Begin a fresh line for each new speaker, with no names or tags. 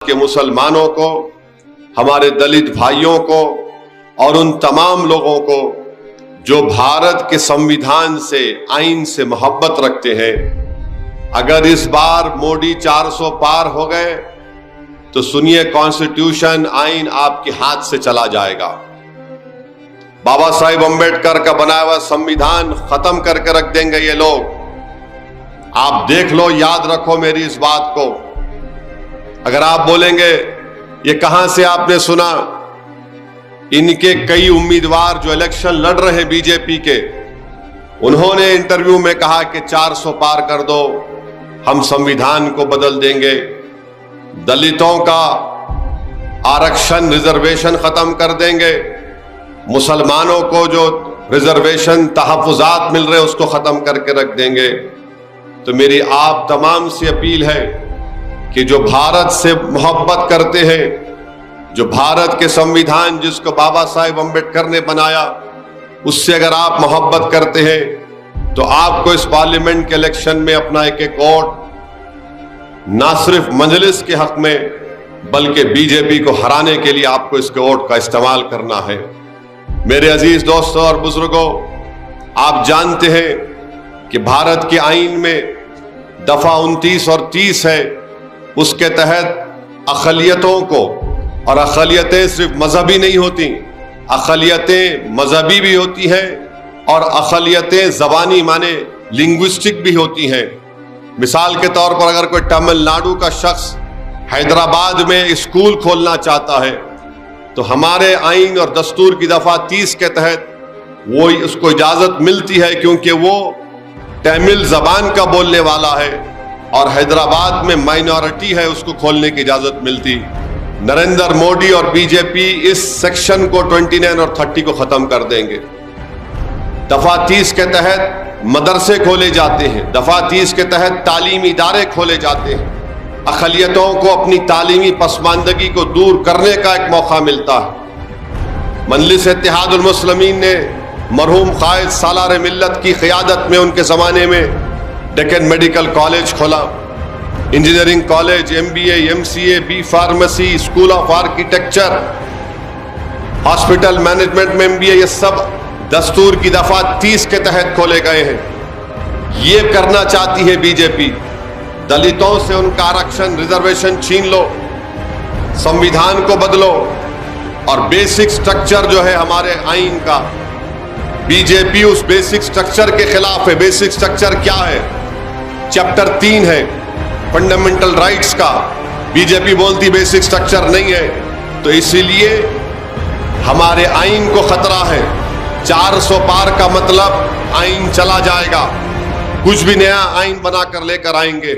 के मुसलमानों को, हमारे दलित भाइयों को और उन तमाम लोगों को जो भारत के संविधान से, आइन से मोहब्बत रखते हैं, अगर इस बार मोदी 400 पार हो गए तो सुनिए, कॉन्स्टिट्यूशन, आइन आपके हाथ से चला जाएगा। बाबा साहिब अम्बेडकर का बनाया हुआ संविधान खत्म करके रख देंगे ये लोग। आप देख लो, याद रखो मेरी इस बात को। अगर आप बोलेंगे ये कहां से आपने सुना, इनके कई उम्मीदवार जो इलेक्शन लड़ रहे हैं बीजेपी के, उन्होंने इंटरव्यू में कहा कि 400 पार कर दो, हम संविधान को बदल देंगे, दलितों का आरक्षण, रिजर्वेशन खत्म कर देंगे, मुसलमानों को जो रिजर्वेशन, तहफ़्फ़ुज़ात मिल रहे हैं उसको खत्म करके रख देंगे। तो मेरी आप तमाम से अपील है कि जो भारत से मोहब्बत करते हैं, जो भारत के संविधान जिसको बाबा साहिब अम्बेडकर ने बनाया, उससे अगर आप मोहब्बत करते हैं तो आपको इस पार्लियामेंट के इलेक्शन में अपना एक एक वोट ना सिर्फ मजलिस के हक में बल्कि बीजेपी को हराने के लिए आपको इसके वोट का इस्तेमाल करना है। मेरे अजीज दोस्तों और बुजुर्गों, आप जानते हैं कि भारत के आईन में दफा 29 और 30 है, उसके तहत अक़लियतों को, और अक़लियतें सिर्फ मजहबी नहीं होती, अक़लियतें मजहबी भी होती हैं और अक़लियतें ज़बानी माने लिंग्विस्टिक भी होती हैं। मिसाल के तौर पर अगर कोई तमिलनाडु का शख्स हैदराबाद में स्कूल खोलना चाहता है तो हमारे आइन और दस्तूर की दफा 30 के तहत वो उसको इजाजत मिलती है, क्योंकि वो तमिल जबान का बोलने वाला है और हैदराबाद में माइनॉरिटी है, उसको खोलने की इजाजत मिलती। नरेंद्र मोदी और बीजेपी इस सेक्शन को 29 और 30 को खत्म कर देंगे। दफा 30 के तहत मदरसे खोले जाते हैं, दफा 30 के तहत तालीमी इदारे खोले जाते हैं, अक़लियतों को अपनी तालीमी पसमानदगी को दूर करने का एक मौका मिलता है। मजलिस इत्तेहादुल मुस्लिमीन ने मरहूम क़ायद सालार मिल्लत की क़ियादत में उनके ज़माने में डेक्कन मेडिकल कॉलेज खोला, engineering college, MBA, MCA, B pharmacy, school of architecture, hospital management में MBA, ये सब दस्तूर की दफा 30 के तहत खोले गए हैं। ये करना चाहती है बीजेपी, दलितों से उनका आरक्षण, रिजर्वेशन छीन लो, संविधान को बदलो और बेसिक स्ट्रक्चर जो है हमारे आइन का, बीजेपी उस बेसिक स्ट्रक्चर के खिलाफ है। बेसिक स्ट्रक्चर क्या है? चैप्टर 3 है फंडामेंटल राइट्स का, बीजेपी बोलती बेसिक स्ट्रक्चर नहीं है, तो इसीलिए हमारे आइन को खतरा है। 400 पार का मतलब आइन चला जाएगा, कुछ भी नया आइन बनाकर लेकर आएंगे।